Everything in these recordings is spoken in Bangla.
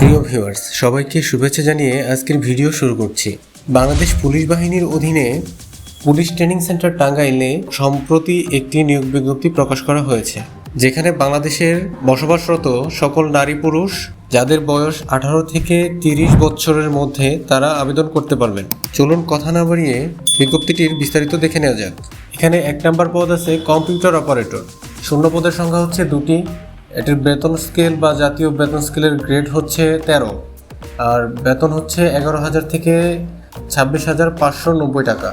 প্রিয় ভিউয়ার্স, সবাইকে শুভেচ্ছা জানিয়ে আজকের ভিডিও শুরু করছি। বাংলাদেশ পুলিশ বাহিনীর অধীনে পুলিশ ট্রেনিং সেন্টার টাঙ্গাইলে সম্প্রতি একটি নিয়োগ বিজ্ঞপ্তি প্রকাশ করা হয়েছে, যেখানে বাংলাদেশের বসবাসরত সকল নারী পুরুষ যাদের বয়স 18 থেকে 30 বছরের মধ্যে তারা আবেদন করতে পারবেন। চলুন কথা না বাড়িয়ে বিজ্ঞপ্তিটির বিস্তারিত দেখে নেওয়া যাক। এখানে 1 নম্বর পদ আছে কম্পিউটার অপারেটর। শূন্য পদের সংখ্যা হচ্ছে 2টি। এটির বেতন স্কেল বা জাতীয় বেতন স্কেলের গ্রেড হচ্ছে 13, আর বেতন হচ্ছে 11,000 থেকে 26,590 টাকা।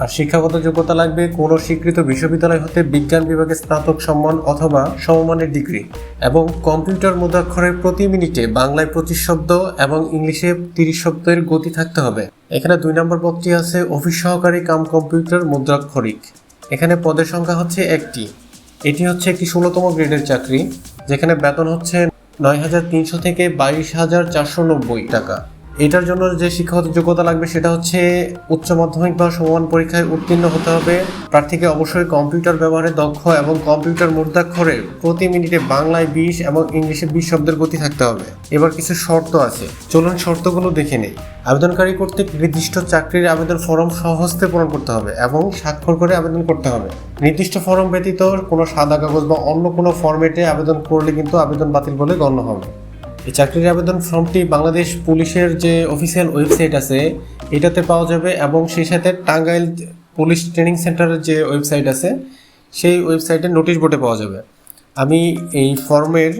আর শিক্ষাগত যোগ্যতা লাগবে কোনো স্বীকৃত বিশ্ববিদ্যালয় হতে বিজ্ঞান বিভাগে স্নাতক সম্মান অথবা সমমানের ডিগ্রি, এবং কম্পিউটার মুদ্রাক্ষরের প্রতি মিনিটে বাংলায় 25 শব্দ এবং ইংলিশে 30 শব্দের গতি থাকতে হবে। এখানে 2 নম্বর পদটি আছে অফিস সহকারী কাম কম্পিউটার মুদ্রাক্ষরিক। এখানে পদের সংখ্যা হচ্ছে 1টি। এটি হচ্ছে একটি 16তম গ্রেডের চাকরি, যেখানে বেতন হচ্ছে 9,300 থেকে 22,490 টাকা। এটার জন্য যে শিক্ষাগত যোগ্যতা লাগবে সেটা হচ্ছে উচ্চ মাধ্যমিক বা সমমান পরীক্ষায় উত্তীর্ণ হতে হবে। প্রার্থীকে অবশ্যই কম্পিউটার ব্যবহারে দক্ষ এবং কম্পিউটার মুদ্রাক্ষরে প্রতি মিনিটে বাংলায় 20 এবং ইংলিশে 20 শব্দের গতি থাকতে হবে। এবার কিছু শর্ত আছে, চলুন শর্তগুলো দেখে নেই। আবেদনকারী কর্তৃক নির্দিষ্ট চাকরির আবেদন ফরম সহস্তে পূরণ করতে হবে এবং স্বাক্ষর করে আবেদন করতে হবে। নির্দিষ্ট ফরম ব্যতীত কোনো সাদা কাগজ বা অন্য কোনো ফরম্যাটে আবেদন করলে কিন্তু আবেদন বাতিল বলে গণ্য হবে। এই চাকরির আবেদন ফর্মটি বাংলাদেশ পুলিশের যে অফিসিয়াল ওয়েবসাইট আছে এটাতে পাওয়া যাবে, এবং সেই সাথে টাঙ্গাইল পুলিশ ট্রেনিং সেন্টারের যে ওয়েবসাইট আছে সেই ওয়েবসাইটে নোটিশ বোর্ডে পাওয়া যাবে। আমি এই ফর্মের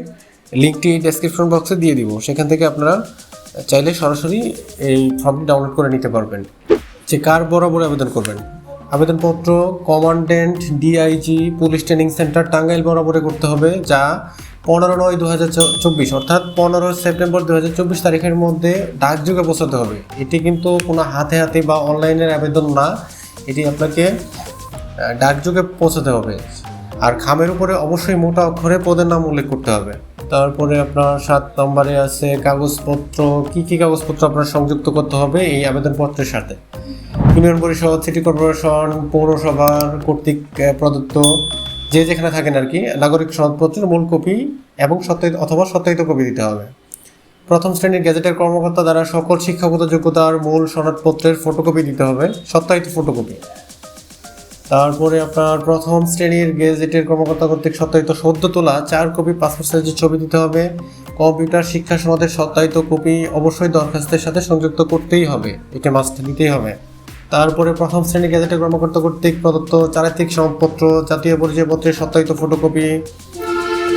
লিঙ্কটি ডেসক্রিপশন বক্সে দিয়ে দিব, সেখান থেকে আপনারা চাইলে সরাসরি এই ফর্মটি ডাউনলোড করে নিতে পারবেন। যে কার বরাবর আবেদন করবেন, আবেদনপত্র commandant DIG police training centre Tangail বরাবরে করতে হবে, যা 15/9/2024 অর্থাৎ 15 সেপ্টেম্বর 2024 তারিখের মধ্যে ডাকযোগে পৌঁছাতে হবে। এটি কিন্তু কোনো হাতে হাতে বা অনলাইনের আবেদন না, এটি আপনাকে ডাকযোগে পৌঁছাতে হবে। আর খামের উপরে অবশ্যই মোটা অক্ষরে পদের নাম উল্লেখ করতে হবে। তারপরে আপনার 7 নম্বরে আছে কাগজপত্র। কী কাগজপত্র আপনার সংযুক্ত করতে হবে এই আবেদনপত্রের সাথে? ইউনিয়ন পরিষদ, সিটি কর্পোরেশন, পৌরসভার কর্তৃক প্রদত্ত যে যেখানে থাকেন আর কি, নাগরিক সনদপত্রের মূল কপি এবং সত্যায়িত কপি দিতে হবে। প্রথম শ্রেণীর গেজেটের কর্মকর্তা দ্বারা সকল শিক্ষাগত যোগ্যতার মূল সনদপত্রের ফটোকপি দিতে হবে, সত্যায়িত ফটোকপি। তারপরে আপনার প্রথম শ্রেণীর গেজেটের কর্মকর্তা কর্তৃক সত্যায়িত সদ্য তোলা 4 কপি পাসপোর্ট সাইজের ছবি দিতে হবে। কম্পিউটার শিক্ষা সনদের সত্যায়িত কপি অবশ্যই দরখাস্তের সাথে সংযুক্ত করতেই হবে, এটা মাস্ট দিতেই হবে। তারপরে প্রথম শ্রেণীর গেজেটের কর্মকর্তা কর্তৃক প্রদত্ত চারিত্রিক সনদপত্র, জাতীয় পরিচয়পত্রের সত্যায়িত ফটোকপি,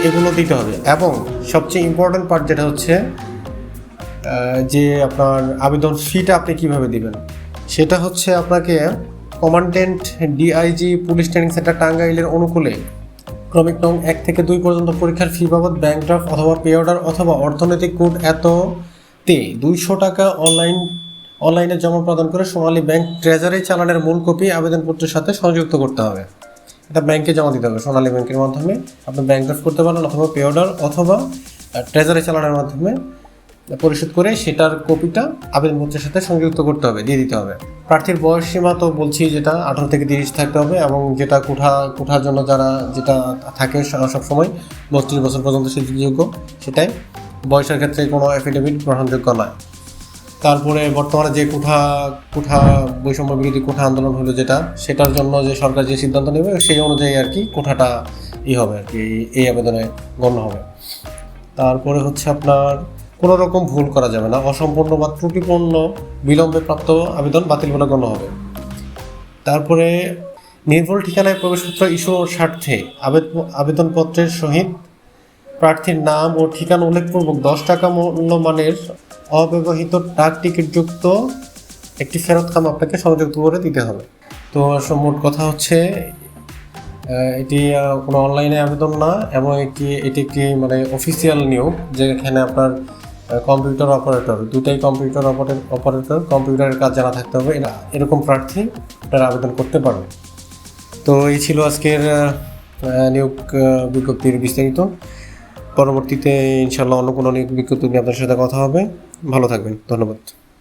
এগুলো দিতে হবে। এবং সবচেয়ে ইম্পর্টেন্ট পার্ট যেটা হচ্ছে যে আপনার আবেদন ফিটা আপনি কিভাবে দিবেন, সেটা হচ্ছে আপনাকে commandant DIG police training centre টাঙ্গাইলের অনুকূলে ক্রমিক নং 1 থেকে 2 পর্যন্ত পরীক্ষার ফি বাবদ ব্যাংক ড্রাফট অথবা পে অর্ডার অথবা অর্থনৈতিক কোড এততে 200 টাকা অনলাইনে জমা প্রদান করে সোনালী ব্যাংক ট্রেজারি চালানের মূল কপি আবেদনপত্রের সাথে সংযুক্ত করতে হবে। এটা ব্যাংকে জমা দিতে হবে। সোনালী ব্যাংকের মাধ্যমে আপনি ব্যাংক ড্রাফট করতে পারেন, অথবা পে অর্ডার অথবা ট্রেজারি চালানের মাধ্যমে পরিশোধ করে সেটার কপিটা আবেদনপত্রের সাথে সংযুক্ত করতে হবে, দিয়ে দিতে হবে। প্রার্থীর বয়স সীমা তো বলছি, যেটা 18 থেকে 30 থাকতে হবে, এবং যেটা কোঠার জন্য যারা যেটা থাকে সবসময় 32 বছর পর্যন্ত যোগ্য, সেটাই। বয়সের ক্ষেত্রে কোনো অ্যাফিডেভিট গ্রহণযোগ্য নয়। তারপরে বর্তমানে যে কোঠা বৈষম্য বিরোধী কোঠা আন্দোলন হলো যেটা, সেটার জন্য যে সরকার যে সিদ্ধান্ত নেবে সেই অনুযায়ী আর কি কোঠাটা হবে আর কি, এই আবেদনে গণ্য হবে। তারপরে হচ্ছে আপনার কোনো রকম ভুল করা যাবে না, অসম্পূর্ণ বা ত্রুটিপূর্ণ বিলম্বে প্রাপ্ত আবেদন বাতিল বলে গণ্য হবে। তারপরে নির্ভুল ঠিকানায় প্রবেশপত্র ইস্যুর স্বার্থে আবেদনপত্রের সহিত প্রার্থীর নাম ও ঠিকানা উল্লেখপূর্বক 10 টাকা মূল্যমানের অব্যবহৃত ডাক টিকিটযুক্ত একটি ফেরত খাম আপনাকে সংযুক্ত করে দিতে হবে। তো মোট কথা হচ্ছে এটি কোনো অনলাইনে আবেদন না, এবং এটি একটি মানে অফিসিয়াল নিয়োগ, যেখানে আপনার কম্পিউটার অপারেটর, দুটাই কম্পিউটার অপারেটর, কম্পিউটারের কাজ জানা থাকতে হবে, এরকম প্রার্থী আপনারা আবেদন করতে পারবেন। তো এই ছিল আজকের নিয়োগ বিজ্ঞপ্তির বিস্তারিত। পরবর্তীতে ইনশাল্লাহ অন্য কোনো নিয়োগ বিজ্ঞপ্তি নিয়ে আপনার সাথে কথা হবে। ভালো থাকবেন, ধন্যবাদ।